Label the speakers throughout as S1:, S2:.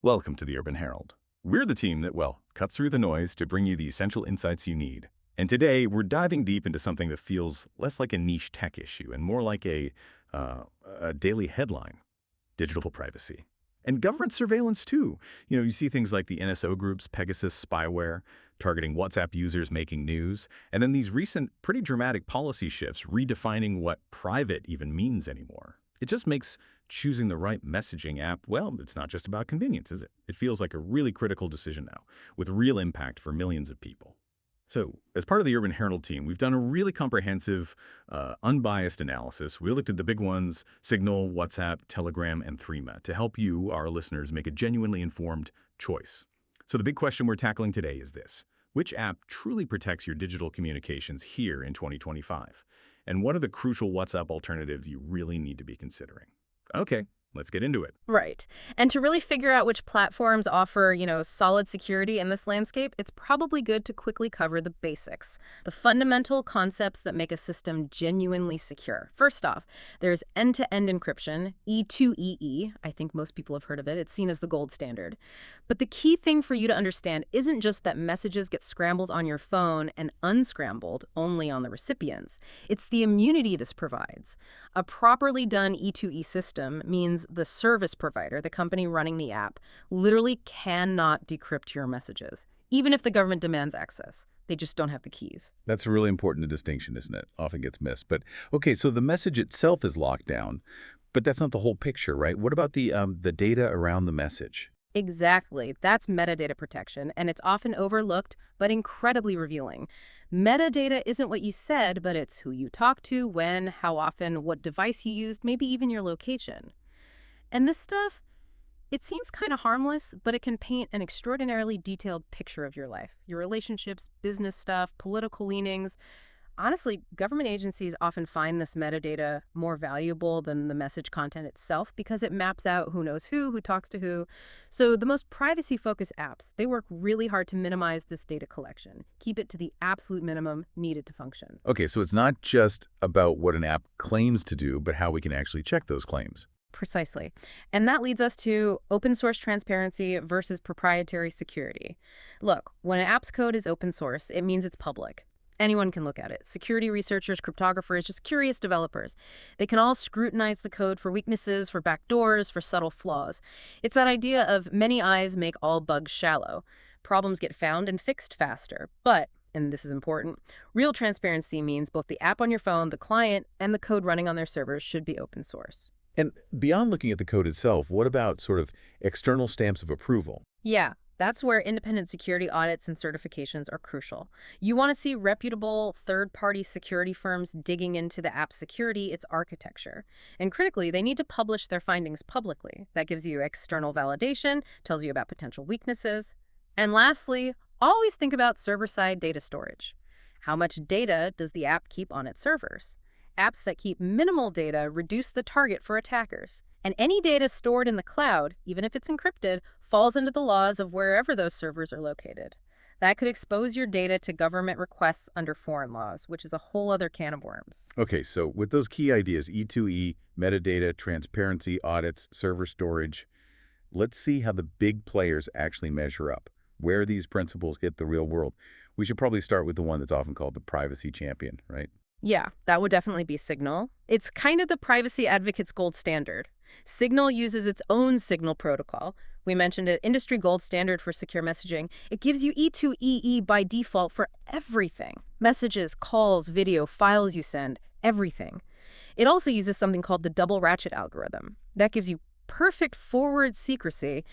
S1: Welcome to the Urban Herald. We're the team that, cuts through the noise to bring you the essential insights you need. And today, we're diving deep into something that feels less like a niche tech issue and more like uh, a daily headline: digital privacy. And government surveillance, too. You see things like the NSO Group's Pegasus spyware targeting WhatsApp users making news, and then these recent, pretty dramatic policy shifts redefining what private even means anymore. It just makes choosing the right messaging app, it's not just about convenience, is it? It feels like a really critical decision now, with real impact for millions of people. So, as part of the Urban Herald team, we've done a really comprehensive, unbiased analysis. We looked at the big ones: Signal, WhatsApp, Telegram, and Threema, to help you, our listeners, make a genuinely informed choice. So the big question we're tackling today is this: which app truly protects your digital communications here in 2025? And what are the crucial WhatsApp alternatives you really need to be considering? Okay, let's get into it.
S2: Right. And to really figure out which platforms offer, solid security in this landscape, it's probably good to quickly cover the basics, the fundamental concepts that make a system genuinely secure. First off, there's end-to-end encryption, E2EE. I think most people have heard of it. It's seen as the gold standard. But the key thing for you to understand isn't just that messages get scrambled on your phone and unscrambled only on the recipients. It's the immunity this provides. A properly done E2E system means the service provider, the company running the app, literally cannot decrypt your messages, even if the government demands access. They just don't have the keys.
S3: That's a really important distinction, isn't it? Often gets missed. But okay, so the message itself is locked down, but that's not the whole picture, right? What about the data around the message?
S2: Exactly. That's metadata protection, and it's often overlooked, but incredibly revealing. Metadata isn't what you said, but it's who you talked to, when, how often, what device you used, maybe even your location. And this stuff, it seems kind of harmless, but it can paint an extraordinarily detailed picture of your life, your relationships, business stuff, political leanings. Honestly, government agencies often find this metadata more valuable than the message content itself because it maps out who knows who talks to who. So the most privacy-focused apps, they work really hard to minimize this data collection, keep it to the absolute minimum needed to function.
S3: Okay, so it's not just about what an app claims to do, but how we can actually check those claims.
S2: Precisely. And that leads us to open source transparency versus proprietary security. Look, when an app's code is open source, it means it's public. Anyone can look at it. Security researchers, cryptographers, just curious developers. They can all scrutinize the code for weaknesses, for backdoors, for subtle flaws. It's that idea of many eyes make all bugs shallow. Problems get found and fixed faster. But, and this is important, real transparency means both the app on your phone, the client, and the code running on their servers should be open source.
S3: And beyond looking at the code itself, what about sort of external stamps of approval?
S2: Yeah, that's where independent security audits and certifications are crucial. You want to see reputable third-party security firms digging into the app's security, its architecture. And critically, they need to publish their findings publicly. That gives you external validation, tells you about potential weaknesses. And lastly, always think about server-side data storage. How much data does the app keep on its servers? Apps that keep minimal data reduce the target for attackers. And any data stored in the cloud, even if it's encrypted, falls into the laws of wherever those servers are located. That could expose your data to government requests under foreign laws, which is a whole other can of worms.
S3: Okay, so with those key ideas, E2E, metadata, transparency, audits, server storage, let's see how the big players actually measure up, where these principles hit the real world. We should probably start with the one that's often called the privacy champion, right?
S2: Yeah, that would definitely be Signal. It's kind of the privacy advocate's gold standard. Signal uses its own Signal protocol. We mentioned it, industry gold standard for secure messaging. It gives you E2EE by default for everything. Messages, calls, video, files you send, everything. It also uses something called the double ratchet algorithm. That gives you perfect forward secrecy.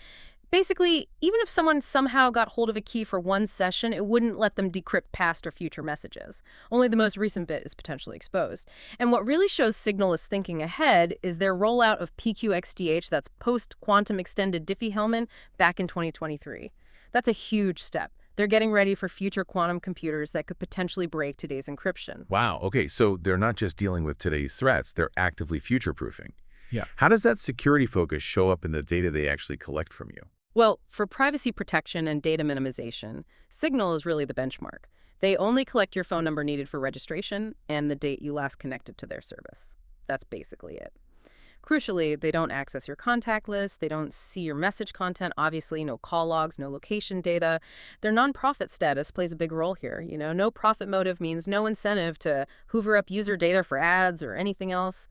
S2: Basically, even if someone somehow got hold of a key for one session, it wouldn't let them decrypt past or future messages. Only the most recent bit is potentially exposed. And what really shows Signal is thinking ahead is their rollout of PQXDH, that's Post-Quantum Extended Diffie-Hellman, back in 2023. That's a huge step. They're getting ready for future quantum computers that could potentially break today's encryption.
S3: Wow, okay, so they're not just dealing with today's threats, they're actively future-proofing.
S1: Yeah.
S3: How does that security focus show up in the data they actually collect from you?
S2: Well, for privacy protection and data minimization, Signal is really the benchmark. They only collect your phone number needed for registration and the date you last connected to their service. That's basically it. Crucially, they don't access your contact list, they don't see your message content, obviously, no call logs, no location data. Their nonprofit status plays a big role here. No profit motive means no incentive to hoover up user data for ads or anything else.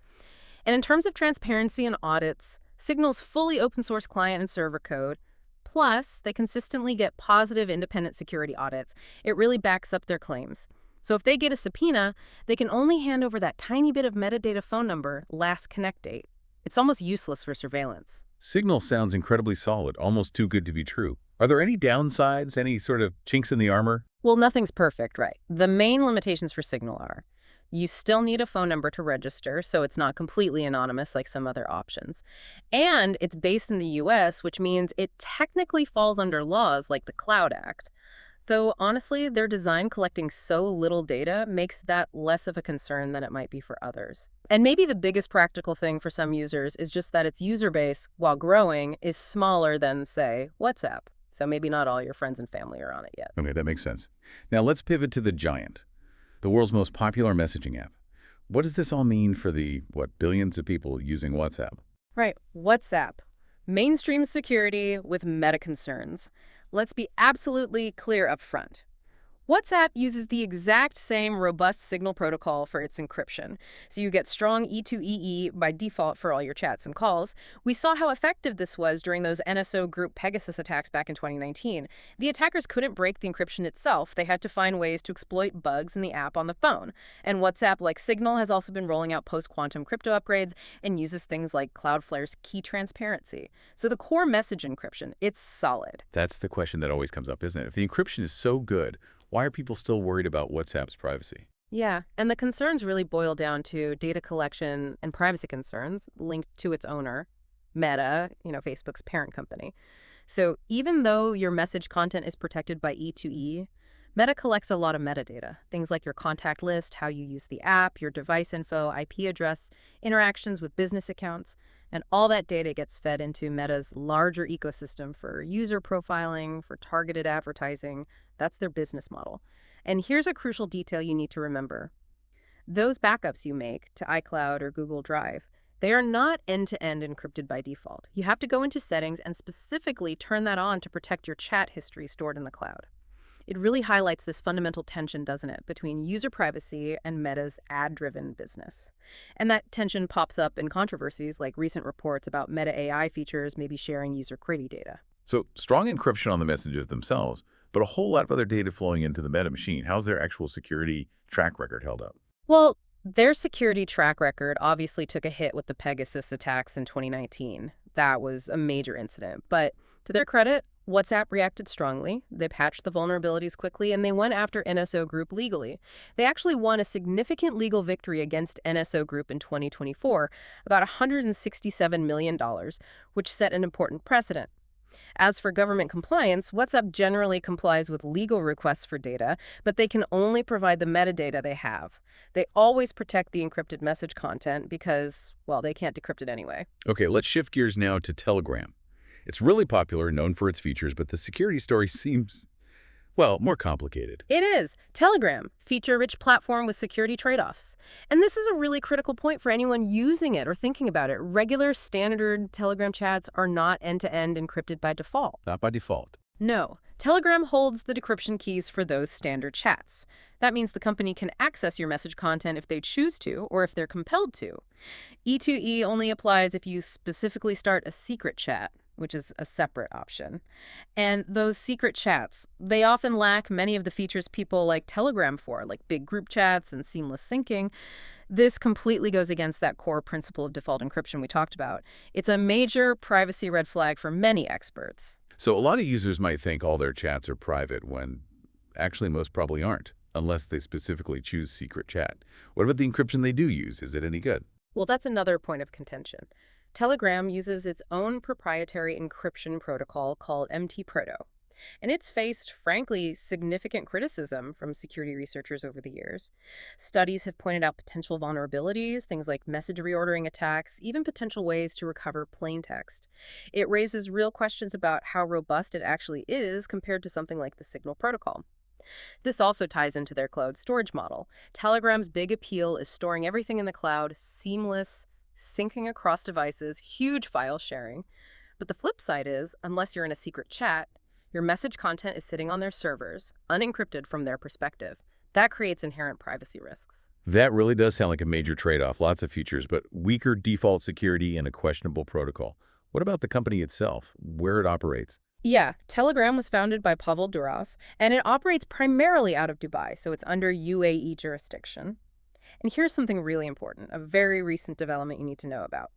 S2: And in terms of transparency and audits, Signal's fully open source client and server code, plus they consistently get positive independent security audits. It really backs up their claims. So if they get a subpoena, they can only hand over that tiny bit of metadata phone number, last connect date. It's almost useless for surveillance.
S3: Signal sounds incredibly solid, almost too good to be true. Are there any downsides, any sort of chinks in the armor?
S2: Well, nothing's perfect, right? The main limitations for Signal are you still need a phone number to register, so it's not completely anonymous like some other options. And it's based in the US, which means it technically falls under laws like the Cloud Act. Though, honestly, their design collecting so little data makes that less of a concern than it might be for others. And maybe the biggest practical thing for some users is just that its user base, while growing, is smaller than, say, WhatsApp. So maybe not all your friends and family are on it yet.
S3: Okay, that makes sense. Now let's pivot to the giant, the world's most popular messaging app. What does this all mean for the, billions of people using WhatsApp?
S2: Right, WhatsApp. Mainstream security with meta concerns. Let's be absolutely clear up front. WhatsApp uses the exact same robust Signal protocol for its encryption, so you get strong E2EE by default for all your chats and calls. We saw how effective this was during those NSO Group Pegasus attacks back in 2019. The attackers couldn't break the encryption itself. They had to find ways to exploit bugs in the app on the phone. And WhatsApp, like Signal, has also been rolling out post-quantum crypto upgrades and uses things like Cloudflare's key transparency. So the core message encryption, it's solid.
S3: That's the question that always comes up, isn't it? If the encryption is so good, why are people still worried about WhatsApp's privacy?
S2: Yeah, and the concerns really boil down to data collection and privacy concerns linked to its owner, Meta, Facebook's parent company. So even though your message content is protected by E2E, Meta collects a lot of metadata, things like your contact list, how you use the app, your device info, IP address, interactions with business accounts, and all that data gets fed into Meta's larger ecosystem for user profiling, for targeted advertising. That's their business model. And here's a crucial detail you need to remember. Those backups you make to iCloud or Google Drive, they are not end-to-end encrypted by default. You have to go into settings and specifically turn that on to protect your chat history stored in the cloud. It really highlights this fundamental tension, doesn't it, between user privacy and Meta's ad-driven business. And that tension pops up in controversies like recent reports about Meta AI features maybe sharing user query data.
S3: So strong encryption on the messages themselves, but a whole lot of other data flowing into the Meta machine. How's their actual security track record held up?
S2: Well, their security track record obviously took a hit with the Pegasus attacks in 2019. That was a major incident. But to their credit, WhatsApp reacted strongly. They patched the vulnerabilities quickly, and they went after NSO Group legally. They actually won a significant legal victory against NSO Group in 2024, about $167 million, which set an important precedent. As for government compliance, WhatsApp generally complies with legal requests for data, but they can only provide the metadata they have. They always protect the encrypted message content because, well, they can't decrypt it anyway.
S3: Okay, let's shift gears now to Telegram. It's really popular, known for its features, but the security story seems, more complicated.
S2: It is. Telegram, feature-rich platform with security trade-offs. And this is a really critical point for anyone using it or thinking about it. Regular, standard Telegram chats are not end-to-end encrypted by default.
S3: Not by default.
S2: No. Telegram holds the decryption keys for those standard chats. That means the company can access your message content if they choose to or if they're compelled to. E2E only applies if you specifically start a secret chat, which is a separate option. And those secret chats, they often lack many of the features people like Telegram for, like big group chats and seamless syncing. This completely goes against that core principle of default encryption we talked about. It's a major privacy red flag for many experts.
S3: So a lot of users might think all their chats are private when actually most probably aren't, unless they specifically choose secret chat. What about the encryption they do use? Is it any good?
S2: Well, that's another point of contention. Telegram uses its own proprietary encryption protocol called MT-Proto. And it's faced, frankly, significant criticism from security researchers over the years. Studies have pointed out potential vulnerabilities, things like message reordering attacks, even potential ways to recover plain text. It raises real questions about how robust it actually is compared to something like the Signal protocol. This also ties into their cloud storage model. Telegram's big appeal is storing everything in the cloud, seamless, syncing across devices, huge file sharing. But the flip side is, unless you're in a secret chat, your message content is sitting on their servers, unencrypted from their perspective. That creates inherent privacy risks.
S3: That really does sound like a major trade-off. Lots of features, but weaker default security and a questionable protocol. What about the company itself, where it operates?
S2: Yeah, Telegram was founded by Pavel Durov, and it operates primarily out of Dubai, so it's under UAE jurisdiction. And here's something really important, a very recent development you need to know about.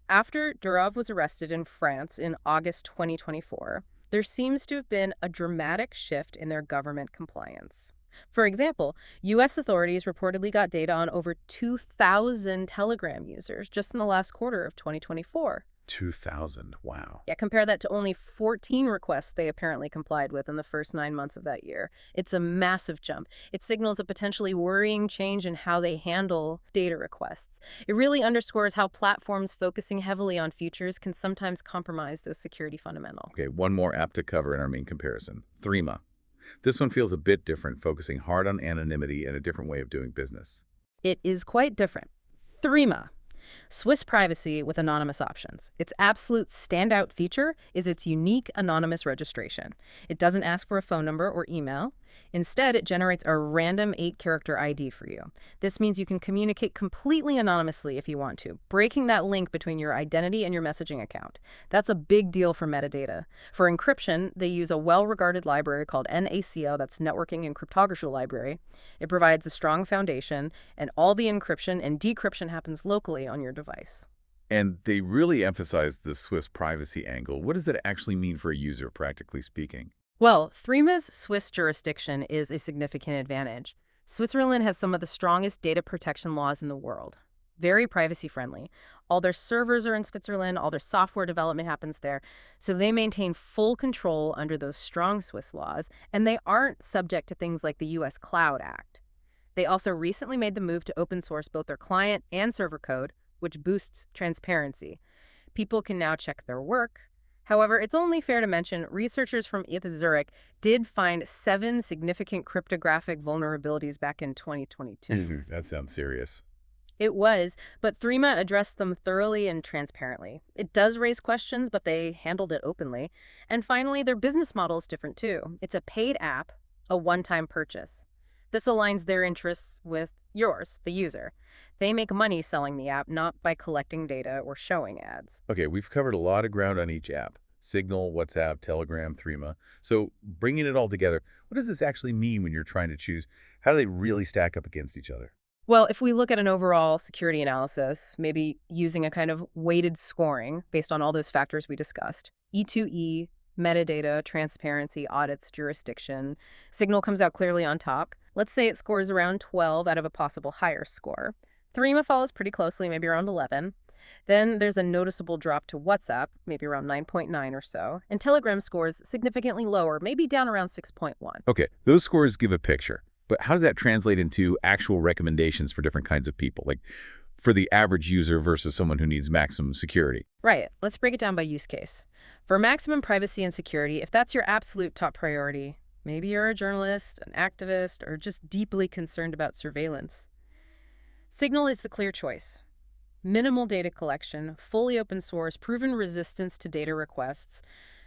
S2: After Durov was arrested in France in August 2024, there seems to have been a dramatic shift in their government compliance. For example, U.S. authorities reportedly got data on over 2,000 Telegram users just in the last quarter of 2024.
S3: 2,000, wow.
S2: Yeah, compare that to only 14 requests they apparently complied with in the first 9 months of that year. It's a massive jump. It signals a potentially worrying change in how they handle data requests. It really underscores how platforms focusing heavily on features can sometimes compromise those security fundamentals.
S3: Okay, one more app to cover in our main comparison, Threema. This one feels a bit different, focusing hard on anonymity and a different way of doing business.
S2: It is quite different. Threema. Swiss privacy with anonymous options. Its absolute standout feature is its unique anonymous registration. It doesn't ask for a phone number or email. Instead, it generates a random 8-character ID for you. This means you can communicate completely anonymously if you want to, breaking that link between your identity and your messaging account. That's a big deal for metadata. For encryption, they use a well-regarded library called NACL, that's Networking and Cryptography Library. It provides a strong foundation, and all the encryption and decryption happens locally on your device.
S3: And they really emphasize the Swiss privacy angle. What does that actually mean for a user, practically speaking?
S2: Well, Threema's Swiss jurisdiction is a significant advantage. Switzerland has some of the strongest data protection laws in the world. Very privacy-friendly. All their servers are in Switzerland, all their software development happens there, so they maintain full control under those strong Swiss laws, and they aren't subject to things like the U.S. Cloud Act. They also recently made the move to open source both their client and server code, which boosts transparency. People can now check their work. However, it's only fair to mention researchers from ETH Zurich did find 7 significant cryptographic vulnerabilities back in 2022.
S3: That sounds serious.
S2: It was, but Threema addressed them thoroughly and transparently. It does raise questions, but they handled it openly. And finally, their business model is different too. It's a paid app, a one-time purchase. This aligns their interests with yours, the user. They make money selling the app, not by collecting data or showing ads.
S3: Okay, we've covered a lot of ground on each app. Signal, WhatsApp, Telegram, Threema. So bringing it all together, what does this actually mean when you're trying to choose? How do they really stack up against each other?
S2: Well, if we look at an overall security analysis, maybe using a kind of weighted scoring based on all those factors we discussed, E2E, metadata, transparency, audits, jurisdiction, Signal comes out clearly on top. Let's say it scores around 12 out of a possible higher score. Threema follows pretty closely, maybe around 11. Then there's a noticeable drop to WhatsApp, maybe around 9.9 or so, and Telegram scores significantly lower, maybe down around 6.1.
S3: Okay, those scores give a picture, but how does that translate into actual recommendations for different kinds of people, like for the average user versus someone who needs maximum security?
S2: Right, let's break it down by use case. For maximum privacy and security, if that's your absolute top priority, maybe you're a journalist, an activist, or just deeply concerned about surveillance, Signal is the clear choice. Minimal data collection, fully open source, proven resistance to data requests.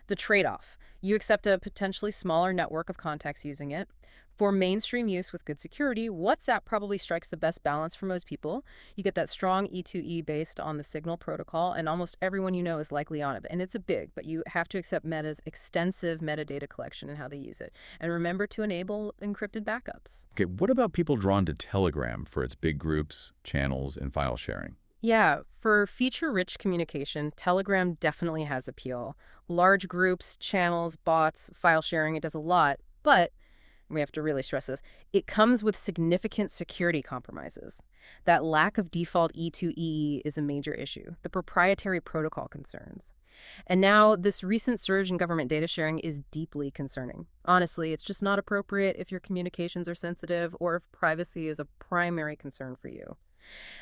S2: The trade-off: you accept a potentially smaller network of contacts using it. For mainstream use with good security, WhatsApp probably strikes the best balance for most people. You get that strong E2E based on the Signal protocol, and almost everyone you know is likely on it. And it's a big, but you have to accept Meta's extensive metadata collection and how they use it. And remember to enable encrypted backups.
S3: Okay, what about people drawn to Telegram for its big groups, channels, and file sharing?
S2: Yeah, for feature-rich communication, Telegram definitely has appeal. Large groups, channels, bots, file sharing, it does a lot, but we have to really stress this, it comes with significant security compromises. That lack of default E2E is a major issue, the proprietary protocol concerns. And now this recent surge in government data sharing is deeply concerning. Honestly, it's just not appropriate if your communications are sensitive or if privacy is a primary concern for you.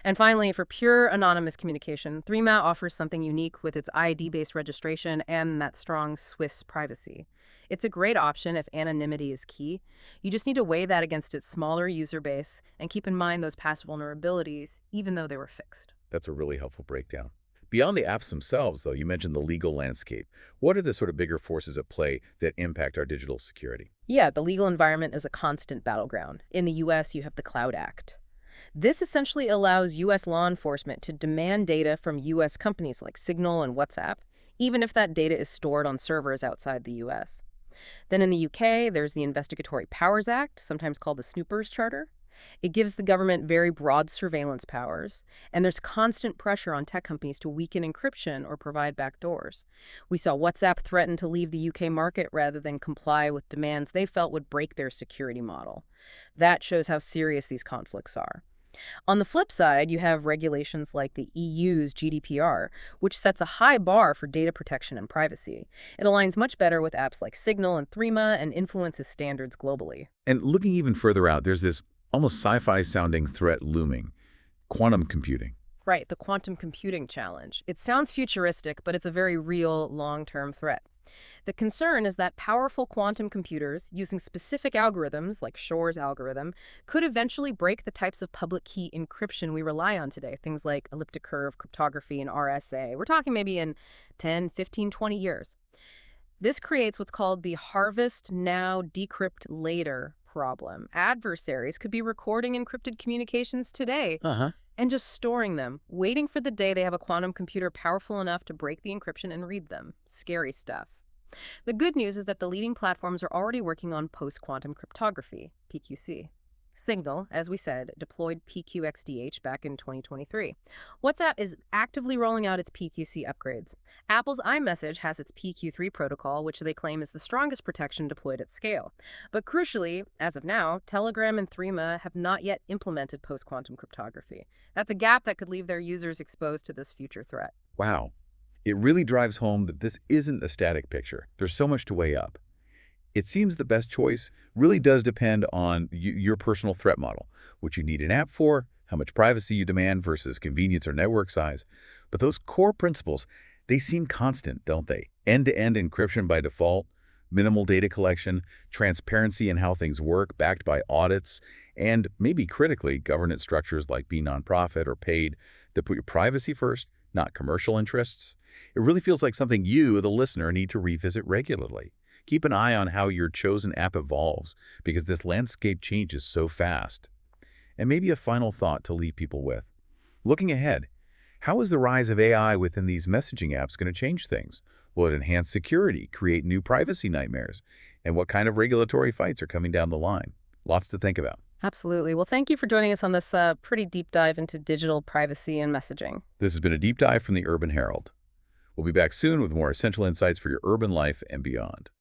S2: And finally, for pure anonymous communication, Threema offers something unique with its ID-based registration and that strong Swiss privacy. It's a great option if anonymity is key. You just need to weigh that against its smaller user base and keep in mind those past vulnerabilities, even though they were fixed.
S3: That's a really helpful breakdown. Beyond the apps themselves, though, you mentioned the legal landscape. What are the sort of bigger forces at play that impact our digital security?
S2: Yeah, the legal environment is a constant battleground. In the U.S., you have the Cloud Act. This essentially allows U.S. law enforcement to demand data from U.S. companies like Signal and WhatsApp, even if that data is stored on servers outside the U.S. Then in the U.K., there's the Investigatory Powers Act, sometimes called the Snoopers Charter. It gives the government very broad surveillance powers, and there's constant pressure on tech companies to weaken encryption or provide backdoors. We saw WhatsApp threaten to leave the UK market rather than comply with demands they felt would break their security model. That shows how serious these conflicts are. On the flip side, you have regulations like the EU's GDPR, which sets a high bar for data protection and privacy. It aligns much better with apps like Signal and Threema and influences standards globally.
S3: And looking even further out, there's this almost sci-fi sounding threat looming: quantum computing.
S2: Right, the quantum computing challenge. It sounds futuristic, but it's a very real, long-term threat. The concern is that powerful quantum computers, using specific algorithms like Shor's algorithm, could eventually break the types of public key encryption we rely on today, things like elliptic curve cryptography and RSA. We're talking maybe in 10, 15, 20 years. This creates what's called the harvest now, decrypt later problem. Adversaries could be recording encrypted communications today and just storing them, waiting for the day they have a quantum computer powerful enough to break the encryption and read them. Scary stuff. The good news is that the leading platforms are already working on post-quantum cryptography, PQC. Signal, as we said, deployed PQXDH back in 2023. WhatsApp is actively rolling out its PQC upgrades. Apple's iMessage has its PQ3 protocol, which they claim is the strongest protection deployed at scale. But crucially, as of now, Telegram and Threema have not yet implemented post-quantum cryptography. That's a gap that could leave their users exposed to this future threat.
S3: Wow. It really drives home that this isn't a static picture. There's so much to weigh up. It seems the best choice really does depend on your personal threat model, what you need an app for, how much privacy you demand versus convenience or network size. But those core principles, they seem constant, don't they? End-to-end encryption by default, minimal data collection, transparency in how things work backed by audits, and maybe critically, governance structures like be nonprofit or paid that put your privacy first, not commercial interests. It really feels like something you, the listener, need to revisit regularly. Keep an eye on how your chosen app evolves, because this landscape changes so fast. And maybe a final thought to leave people with. Looking ahead, how is the rise of AI within these messaging apps going to change things? Will it enhance security, create new privacy nightmares? And what kind of regulatory fights are coming down the line? Lots to think about.
S2: Absolutely. Well, thank you for joining us on this pretty deep dive into digital privacy and messaging.
S3: This has been a deep dive from the Urban Herald. We'll be back soon with more essential insights for your urban life and beyond.